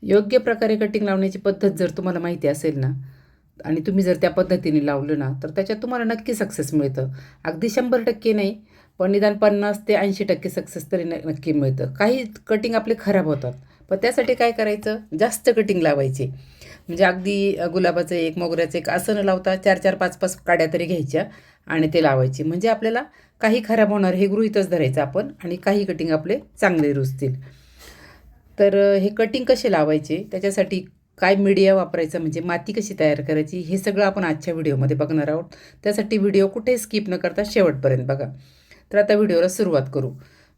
योग्य प्रकारे कटिंग लावण्याची पद्धत जर तुम्हाला माहिती असेल ना आणि तुम्ही जर त्या पद्धतीने लावलं ना तर त्याच्यात तुम्हाला नक्की सक्सेस मिळतं. अगदी 100% नाही, पण निदान 50 ते 80% सक्सेस तरी नक्की मिळतं. काही कटिंग आपले खराब होतात, पण त्यासाठी काय करायचं, जास्त कटिंग लावायचे. म्हणजे अगदी गुलाबाचं एक, मोगऱ्याचं एक असं न लावता 4-4, 5-5 काड्या तरी घ्यायच्या आणि ते लावायचे. म्हणजे आपल्याला काही खराब होणार हे गृहीतच धरायचं आपण आणि काही कटिंग आपले चांगले रुजतील. तर हे कटिंग कसे लावायचे, त्याच्यासाठी काय मीडिया वापरायचा, म्हणजे माती कशी तयार करायची, हे सगळं आपण आजच्या व्हिडिओमध्ये बघणार आहोत. त्यासाठी व्हिडिओ कुठे स्किप न करता शेवटपर्यंत बघा. तर आता व्हिडिओला सुरुवात करू.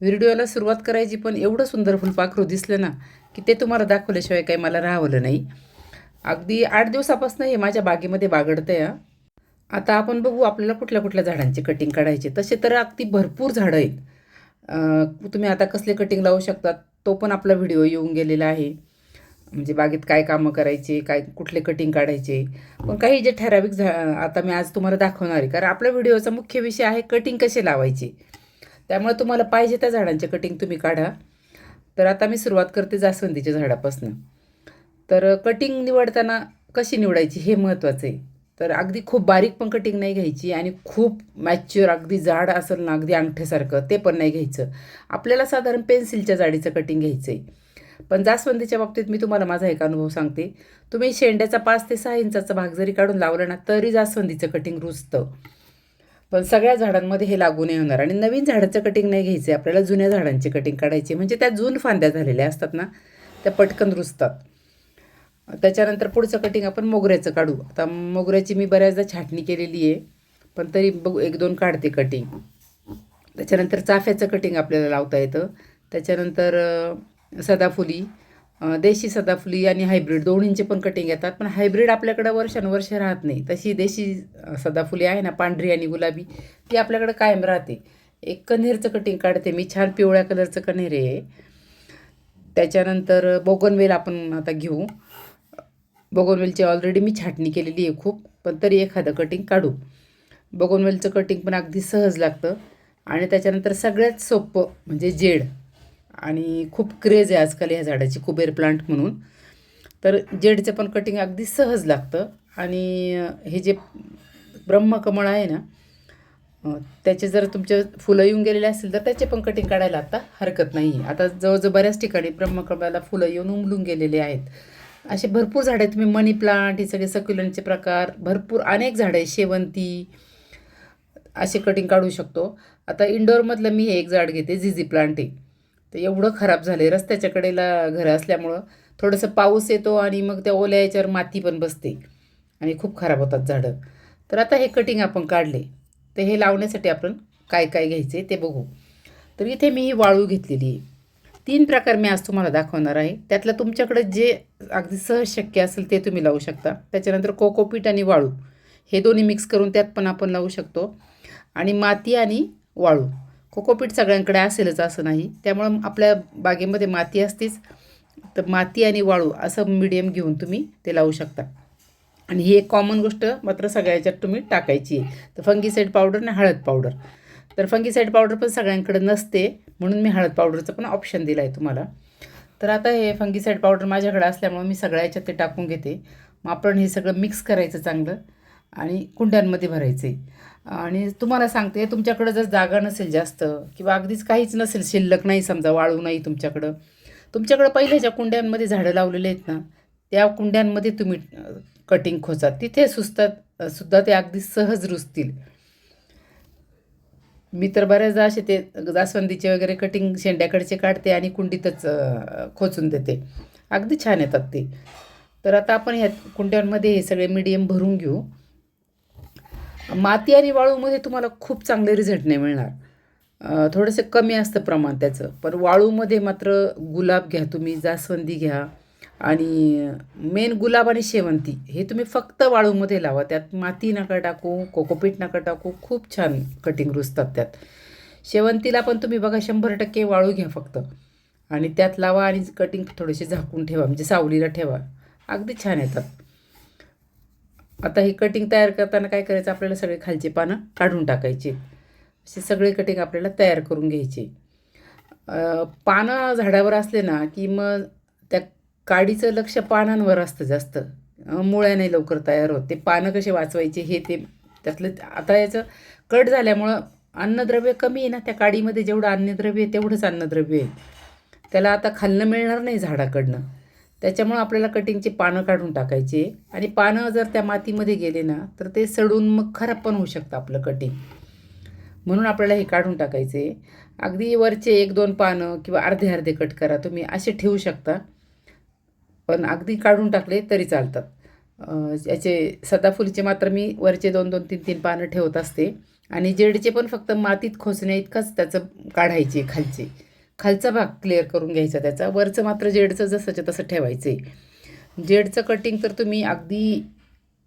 व्हिडिओला सुरुवात करायची, पण एवढं सुंदर फुलपाखरू दिसलं ना की ते तुम्हाला दाखवल्याशिवाय काही मला राहवलं नाही. अगदी 8 दिवसापासून हे माझ्या बागेमध्ये बागडतंय. आता आपण बघू आपल्याला कुठल्या कुठल्या झाडांची कटिंग काढायची. तसे तर अगदी भरपूर झाडं आहेत. तुम्ही आता कसले कटिंग लावू शकतात तो पण आपला व्हिडिओ येऊन गेलेला आहे. म्हणजे बागेत काय कामं करायचे, काय कुठले कटिंग काढायचे. पण काही जे ठराविक आता मी आज तुम्हाला दाखवणार आहे, कारण आपल्या व्हिडिओचा मुख्य विषय आहे कटिंग कसे लावायचे. त्यामुळे तुम्हाला पाहिजे त्या झाडांचे कटिंग तुम्ही काढा. तर आता मी सुरुवात करते जास्वंदीच्या झाडापासून. तर कटिंग निवडताना कशी निवडायची हे महत्त्वाचं आहे. तर अगदी खूप बारीक पण कटिंग नाही घ्यायची आणि खूप मॅच्युअर अगदी जाड असेल ना अगदी अंगठ्यासारखं ते पण नाही घ्यायचं. आपल्याला साधारण पेन्सिलच्या जाडीचं कटिंग घ्यायचं आहे. पण जास्वंदीच्या बाबतीत मी तुम्हाला माझा एक अनुभव सांगते. तुम्ही शेंड्याचा 5 ते 6 इंचाचा भाग जरी काढून लावला ना तरी जास्वंदीचं कटिंग रुजतं. पण सगळ्या झाडांमध्ये हे लागू नाही होणार. आणि नवीन झाडाचं कटिंग नाही घ्यायचं आहे आपल्याला, जुन्या झाडांचे कटिंग काढायचे. म्हणजे त्या जून फांद्या झालेल्या असतात ना त्या पटकन रुजतात. त्याच्यानंतर पुढचं कटिंग आपण मोगऱ्याचं काढू. आता मोगऱ्याची मी बऱ्याचदा छाटणी केलेली आहे, पण तरी बघू 1-2 काढते कटिंग. त्याच्यानंतर चाफ्याचं कटिंग आपल्याला लावता येतं. त्याच्यानंतर सदाफुली, देशी सदाफुली आणि हायब्रिड दोन्हींचे पण कटिंग येतात. पण हायब्रिड आपल्याकडं वर्षानुवर्ष राहत नाही. तशी देशी सदाफुली आहे ना पांढरी आणि गुलाबी, ती आपल्याकडं कायम राहते. एक कण्हेरचं कटिंग काढते मी, छान पिवळ्या कलरचं कण्हेर आहे. त्याच्यानंतर बोगनवेल आपण आता घेऊ. बोगनवेलची ऑलरेडी मी छाटणी केलेली आहे खूप, पण तरी एखादं कटिंग काढू. बोगनवेलचं कटिंग पण अगदी सहज लागतं. आणि त्याच्यानंतर सगळ्यात सोपं म्हणजे जेड, आणि खूप क्रेज आहे आजकाल ह्या झाडाची, कुबेर प्लांट म्हणून. तर जेडचं पण कटिंग अगदी सहज लागतं. आणि हे जे ब्रह्मकमळ आहे ना, त्याचे जर तुमचे फुलं येऊन गेलेले असतील तर त्याचे पण कटिंग काढायला आता हरकत नाही. आता जवळजवळ बऱ्याच ठिकाणी ब्रह्मकमळाला फुलं येऊन उमलून गेलेले आहेत. असे भरपूर झाडं आहेत. तुम्ही मनी प्लांट, हे सगळे सक्युलंटचे प्रकार, भरपूर अनेक झाडं आहे, शेवंती, असे कटिंग काढू शकतो. आता इंडोरमधलं मी हे एक झाड घेते, झिझी प्लांट आहे. तर एवढं खराब झालं आहे, रस्त्याच्या कडेला घरं असल्यामुळं थोडंसं पाऊस येतो आणि मग त्या ओल्या याच्यावर माती पण बसते आणि खूप खराब होतात झाडं. तर आता हे कटिंग आपण काढले, तर हे लावण्यासाठी आपण काय काय घ्यायचे ते बघू. तर इथे मी ही वाळू घेतलेली आहे. 3 प्रकार मी आज तुम्हाला दाखवणार आहे. त्यातलं तुमच्याकडे जे अगदी सहज शक्य असेल ते तुम्ही लावू शकता. त्याच्यानंतर कोकोपीट आणि वाळू हे दोन्ही मिक्स करून त्यात पण आपण लावू शकतो. आणि माती आणि वाळू. कोकोपीट सगळ्यांकडे असेलच असं नाही, त्यामुळं आपल्या बागेमध्ये माती असतेच. तर माती आणि वाळू असं मीडियम घेऊन तुम्ही ते लावू शकता. आणि ही एक कॉमन गोष्ट मात्र सगळ्या ह्याच्यात तुम्ही टाकायची आहे. तर फंगीसाईड पावडर आणि हळद पावडर. तर फंगीसाईड पावडर पण सगळ्यांकडे नसते, म्हणून मी हळद पावडरचं पण ऑप्शन दिला आहे तुम्हाला. तर आता हे फंगीसाईड पावडर माझ्याकडे असल्यामुळे मी सगळ्या ह्याच्यात ते टाकून घेते. मग आपण हे सगळं मिक्स करायचं चांगलं आणि कुंड्यांमध्ये भरायचं आहे. आणि तुम्हाला सांगते, तुमच्याकडं जर जागा नसेल जास्त किंवा अगदीच काहीच नसेल, शिल्लक नाही, समजा वाळू नाही तुमच्याकडं पहिले ज्या कुंड्यांमध्ये झाडं लावलेले आहेत ना त्या कुंड्यांमध्ये तुम्ही कटिंग खोचा, तिथे सुद्धा ते अगदी सहज रुजतील. मी तर बऱ्याचदा असे ते जास्वंदीचे वगैरे कटिंग शेंड्याकडचे काढते आणि कुंडीतच खोचून देते, अगदी छान येतात ते. तर आता आपण ह्या कुंड्यांमध्ये हे सगळे मीडियम भरून घेऊ. माती आणि वाळूमध्ये तुम्हाला खूप चांगले रिझल्ट नाही मिळणार. थोडंसं कमी असतं प्रमाण त्याचं. पण वाळूमध्ये मात्र गुलाब घ्या तुम्ही, जास्वंदी घ्या, आणि मेन गुलाब आणि शेवंती हे तुम्ही फक्त वाळूमध्ये लावा. त्यात माती नका टाकू, कोकोपीट नका टाकू, खूप छान कटिंग रुजतात त्यात. शेवंतीला पण तुम्ही बघा 100% वाळू घ्या फक्त आणि त्यात लावा आणि कटिंग थोडेसे झाकून ठेवा, म्हणजे सावलीला ठेवा, अगदी छान येतात. आता ही कटिंग तयार करताना काय करायचं, आपल्याला सगळे खालचे पानं काढून टाकायचे. असे सगळे कटिंग आपल्याला तयार करून घ्यायचे. पानं झाडावर असले ना की मग त्या काडीचं लक्ष पानांवर असतं जास्त, मुळ्या नाही लवकर तयार होत. ते पानं कसे वाचवायचे हे ते त्यातलं. आता याचं कट झाल्यामुळं अन्नद्रव्य कमी आहे ना त्या काडीमध्ये, जेवढं अन्नद्रव्य आहे तेवढंच अन्नद्रव्य आहे. त्याला आता खाल्लं मिळणार नाही झाडाकडनं. त्याच्यामुळं आपल्याला कटिंगचे पानं काढून टाकायचे, आणि पानं जर त्या मातीमध्ये गेले ना तर ते सडून मग खराब पण होऊ शकतं आपलं कटिंग. म्हणून आपल्याला हे काढून टाकायचे. अगदी वरचे 1-2 पानं किंवा अर्धे अर्धे कट करा, तुम्ही असे ठेवू शकता, पण अगदी काढून टाकले तरी चालतात. याचे सदाफुलीचे मात्र मी वरचे 2-2, 3-3 पानं ठेवत असते. आणि जेडचे पण फक्त मातीत खोचण्या इतकंच त्याचं काढायचे, खालचा भाग क्लिअर करून घ्यायचा त्याचा. वरचं मात्र जेडचं जसंच्या तसं ठेवायचं आहे. जेडचं कटिंग तर तुम्ही अगदी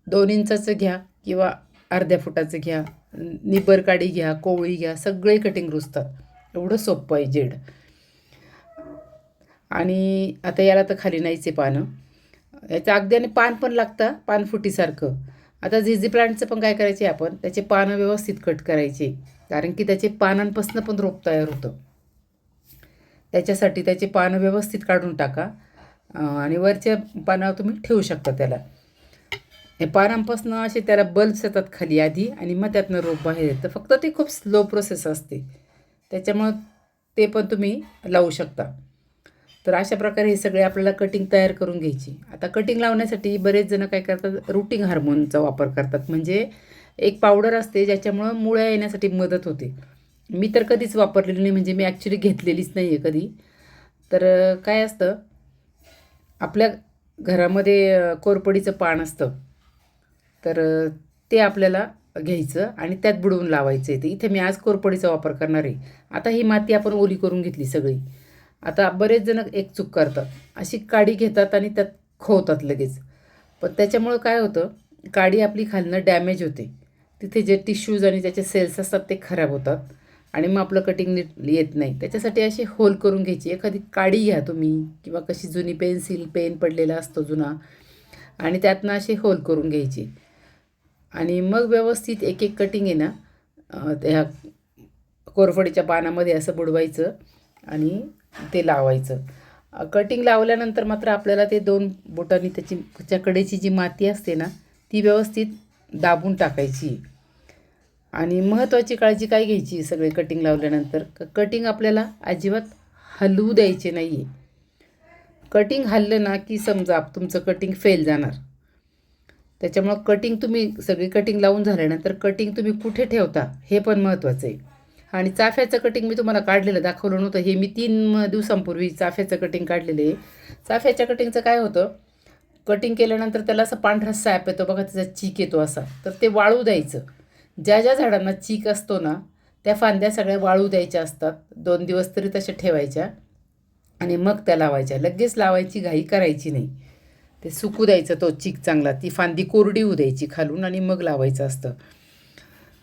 2 इंचाचं घ्या किंवा अर्ध्या फुटाचं घ्या, निब्बर काडी घ्या, कोवळी घ्या, सगळे कटिंग रुजतात. एवढं सोपं आहे जेड. आणि आता याला तर खाली नाहीच आहे पानं, याचं अगदी. आणि पान पण लागतं पानफुटीसारखं. आता झिझी प्लांटचं पण काय करायचे आपण, त्याचे पानं व्यवस्थित कट करायचे, कारण की त्याचे पानांपासून पण रोप तयार होतं. त्याच्यासाठी त्याचे पानं व्यवस्थित काढून टाका, आणि वरच्या पानावर तुम्ही ठेवू शकता त्याला. हे पानांपासून असे त्याला बल्ब्स येतात खाली आधी, आणि मग त्यातनं रोप बाहेर येतं. फक्त ते खूप स्लो प्रोसेस असते, त्याच्यामुळं ते पण तुम्ही लावू शकता. तर अशा प्रकारे हे सगळे आपल्याला कटिंग तयार करून घ्यायची. आता कटिंग लावण्यासाठी बरेच जण काय करतात, रूटिंग हार्मोनचा वापर करतात. म्हणजे एक पावडर असते ज्याच्यामुळं मुळ्या येण्यासाठी मदत होते. मी तर कधीच वापरलेली नाही, म्हणजे मी ॲक्च्युली घेतलेलीच नाही आहे कधी. तर काय असतं, आपल्या घरामध्ये कोरपडीचं पान असतं, तर ते आपल्याला घ्यायचं आणि त्यात बुडवून लावायचं आहे. तर इथे मी आज कोरपडीचा वापर करणार आहे. आता ही माती आपण ओली करून घेतली सगळी. आता बरेच जण एक चूक करतात, अशी काडी घेतात आणि त्यात खोवतात लगेच. पण त्याच्यामुळं काय होतं, काडी आपली खालनं डॅमेज होते. तिथे जे टिश्यूज आणि त्याचे सेल्स असतात ते खराब होतात, आणि मग आपलं कटिंग नीट येत नाही. त्याच्यासाठी अशी होल करून घ्यायची. एखादी काडी घ्या तुम्ही, किंवा कशी जुनी पेन्सिल, पेन पडलेला असतो जुना, आणि त्यातनं असे होल करून घ्यायची. आणि मग व्यवस्थित एक एक कटिंग आहे ना त्या कोरफडीच्या पानामध्ये असं बुडवायचं आणि ते लावायचं. कटिंग लावल्यानंतर मात्र आपल्याला ते 2 बोटांनी त्याच्या कडेची जी माती असते ना ती व्यवस्थित दाबून टाकायची. आणि महत्त्वाची काळजी काय घ्यायची सगळे कटिंग लावल्यानंतर, कटिंग आपल्याला अजिबात हलवू द्यायचे नाही आहे. कटिंग हललं ना की समजा तुमचं कटिंग फेल जाणार. त्याच्यामुळं कटिंग तुम्ही सगळी कटिंग लावून झाल्यानंतर कटिंग तुम्ही कुठे ठेवता हे पण महत्त्वाचं आहे. आणि चाफ्याचं कटिंग मी तुम्हाला काढलेलं दाखवलं नव्हतं, हे मी 3 दिवसांपूर्वी चाफ्याचं कटिंग काढलेलं आहे. चाफ्याच्या कटिंगचं काय होतं, कटिंग केल्यानंतर त्याला असं पांढरा सॅप येतो बघा, त्याचा चीक येतो असा, तर ते वाळू द्यायचं. ज्या ज्या झाडांना चीक असतो ना त्या फांद्या सगळ्या वाळू द्यायच्या असतात. 2 दिवस तरी तशा ठेवायच्या, आणि मग त्या लावायच्या. लगेच लावायची घाई करायची नाही, ते सुकू द्यायचं तो चीक चांगला, ती फांदी कोरडी होऊ द्यायची खालून, आणि मग लावायचं असतं.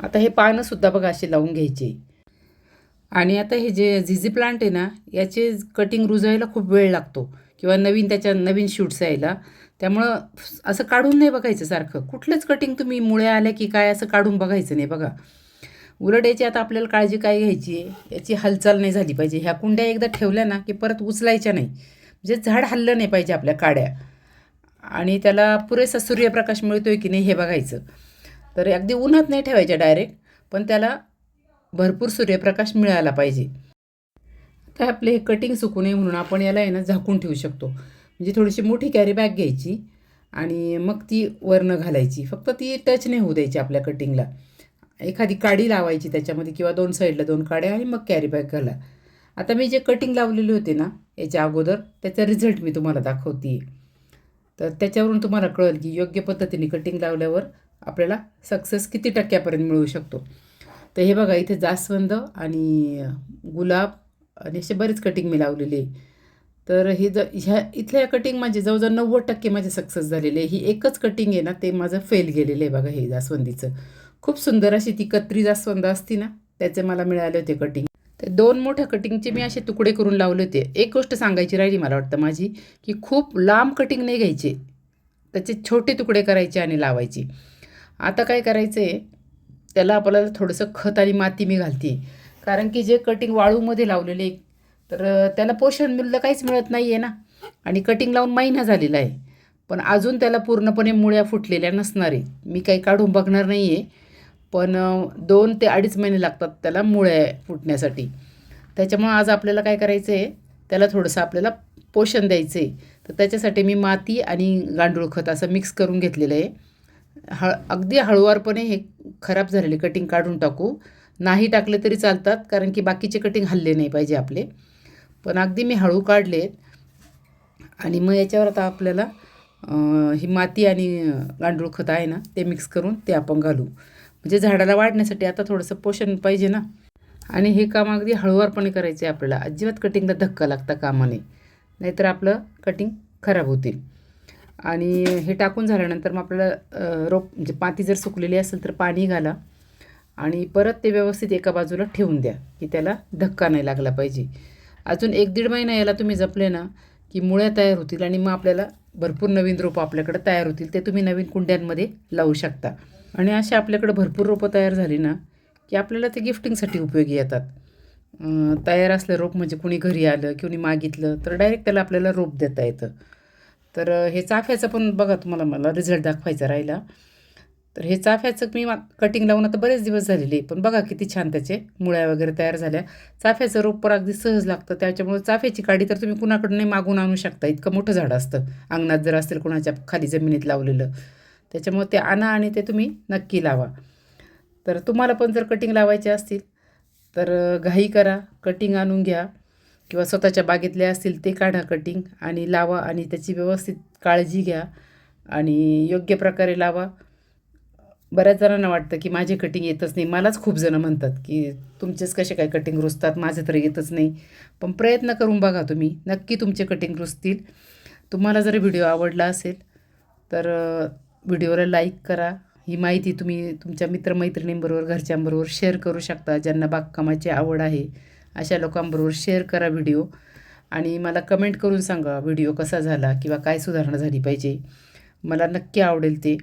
आता हे पानंसुद्धा बघा असे लावून घ्यायचे. आणि आता हे जे झिझी प्लांट आहे ना याचे कटिंग रुजायला खूप वेळ लागतो, किंवा त्याच्या नवीन शूट्स यायला. त्यामुळं असं काढून नाही बघायचं सारखं. कुठलंच कटिंग तुम्ही मुळ्या आल्या की काय असं काढून बघायचं नाही बघा. उलट याची आता आपल्याला काळजी काय घ्यायची आहे, याची हालचाल नाही झाली पाहिजे. ह्या कुंड्या एकदा ठेवल्या ना की परत उचलायच्या नाही, म्हणजे झाड हललं नाही पाहिजे आपल्या काड्या. आणि त्याला पुरेसा सूर्यप्रकाश मिळतोय की नाही हे बघायचं. तर अगदी उन्हात नाही ठेवायच्या डायरेक्ट, पण त्याला भरपूर सूर्यप्रकाश मिळाला पाहिजे. तर आपले हे कटिंग सुकू नये म्हणून आपण याला आहे ना झाकून ठेवू शकतो. म्हणजे थोडीशी मोठी कॅरी बॅग घ्यायची आणि मग ती वरनं घालायची, फक्त ती टच नाही होऊ द्यायची आपल्या कटिंगला. एखादी काडी लावायची त्याच्यामध्ये, किंवा 2 साईडला 2 काड्या, आणि मग कॅरी बॅग घाला. आता मी जे कटिंग लावलेले होते ना याच्या अगोदर, त्याचा रिझल्ट मी तुम्हाला दाखवते. तर त्याच्यावरून तुम्हाला कळेल की योग्य पद्धतीने कटिंग लावल्यावर आपल्याला सक्सेस किती टक्क्यापर्यंत मिळू शकतो. तर हे बघा, इथे जास्वंद आणि गुलाब आणि असे बरेच कटिंग मी लावलेली आहे. तर हे इथल्या कटिंग माझे जवळजवळ 90% माझे सक्सेस झालेले आहे. ही एकच कटिंग आहे ना ते माझं फेल गेलेलं आहे बघा. हे जास्वंदीचं खूप सुंदर अशी ती कत्री जास्वंद असती ना त्याचे मला मिळाले होते कटिंग. ते 2 मोठ्या कटिंगचे मी असे तुकडे करून लावले होते. एक गोष्ट सांगायची राहिली मला वाटतं माझी, की खूप लांब कटिंग नाही घ्यायचे, त्याचे छोटे तुकडे करायचे आणि लावायचे. आता काय करायचं आहे, त्याला आपल्याला थोडंसं खत आणि माती मी घालते, कारण की जे कटिंग वाळूमध्ये लावलेले तर त्याला पोषण मूल्य काहीच मिळत नाही आहे ना. आणि कटिंग लावून महिना झालेला आहे, पण अजून त्याला पूर्णपणे मुळ्या फुटलेल्या नसणार आहे. मी काही काढून बघणार नाही आहे, पण 2 ते 2.5 महिने लागतात त्याला मुळ्या फुटण्यासाठी. त्याच्यामुळं आज आपल्याला काय करायचं आहे, त्याला थोडंसं आपल्याला पोषण द्यायचं आहे. तर त्याच्यासाठी मी माती आणि गांडूळ खत असं मिक्स करून घेतलेलं आहे. अगदी हळुवारपणे हे खराब झालेले कटिंग काढून टाकू. नाही टाकले तरी चालतात, कारण की बाकीचे कटिंग हलले नाही पाहिजे आपले. पण अगदी मी हळू काढले आणि मग याच्यावर आता आपल्याला ही माती आणि गांडूळ खत आहे ना, ते मिक्स करून ते आपण घालू. म्हणजे झाडाला वाढण्यासाठी आता थोडंसं पोषण पाहिजे ना. आणि हे काम अगदी हळुवारपणे करायचे आहे आपल्याला. अजिबात कटिंगला धक्का लागता कामा नये, नाहीतर आपलं कटिंग खराब होतील. आणि हे टाकून झाल्यानंतर मग आपल्याला रोप म्हणजे माती जर सुकलेली असेल तर पाणी घाला आणि परत ते व्यवस्थित एका बाजूला ठेवून द्या, की त्याला धक्का नाही लागला पाहिजे. अजून 1-1.5 महिना याला तुम्ही जपले ना, की मुळ्या तयार होतील आणि मग आपल्याला भरपूर नवीन रोपं आपल्याकडे तयार होतील. ते तुम्ही नवीन कुंड्यांमध्ये लावू शकता. आणि अशा आपल्याकडे भरपूर रोपं तयार झाली ना, की आपल्याला ते गिफ्टिंगसाठी उपयोगी येतात. तयार असलं रोप म्हणजे कुणी घरी आलं, कुणी मागितलं तर डायरेक्ट त्याला आपल्याला रोप देता येतं. तर हे चाफ्याचं पण बघा, तुम्हाला मला रिझल्ट दाखवायचा राहिला. तर हे चाफ्याचं मी कटिंग लावून आता बरेच दिवस झालेले, पण बघा किती छान त्याचे मुळ्या वगैरे तयार झाल्या. चाफ्याचं रोप पण अगदी सहज लागतं, त्याच्यामुळे चाफ्याची काडी तर तुम्ही कुणाकडून नाही मागून आणू शकता. इतकं मोठं झाड असतं, अंगणात जर असेल कुणाच्या खाली जमिनीत लावलेलं. त्याच्यामुळे ते आणा आणि ते तुम्ही नक्की लावा. तर तुम्हाला पण जर कटिंग लावायचे असतील तर घाई करा, कटिंग आणून घ्या किंवा स्वतःच्या बागेतले असतील ते काढा कटिंग आणि लावा आणि त्याची व्यवस्थित काळजी घ्या आणि योग्य प्रकारे लावा. बऱ्याच जणांना वाटतं की माझे कटिंग येतच नाही. मलाच खूप जणं म्हणतात की तुमचेच कसे काय कटिंग रुजतात, माझे तर येतच नाही. पण प्रयत्न करून बघा तुम्ही, नक्की तुमचे कटिंग रुजतील. तुम्हाला जर व्हिडिओ आवडला असेल तर व्हिडिओला लाईक करा. ही माहिती तुम्ही तुमच्या मित्रमैत्रिणींबरोबर, घरच्यांबरोबर शेअर करू शकता. ज्यांना बागकामाची आवड आहे अशा लोकांबरोबर शेअर करा व्हिडिओ आणि मला कमेंट करून सांगा व्हिडिओ कसा झाला किंवा काय सुधारणा झाली पाहिजे. मला नक्की आवडेल ते.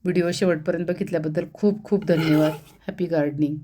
व्हिडिओ शेवटपर्यंत बघितल्याबद्दल खूप खूप धन्यवाद. Happy gardening.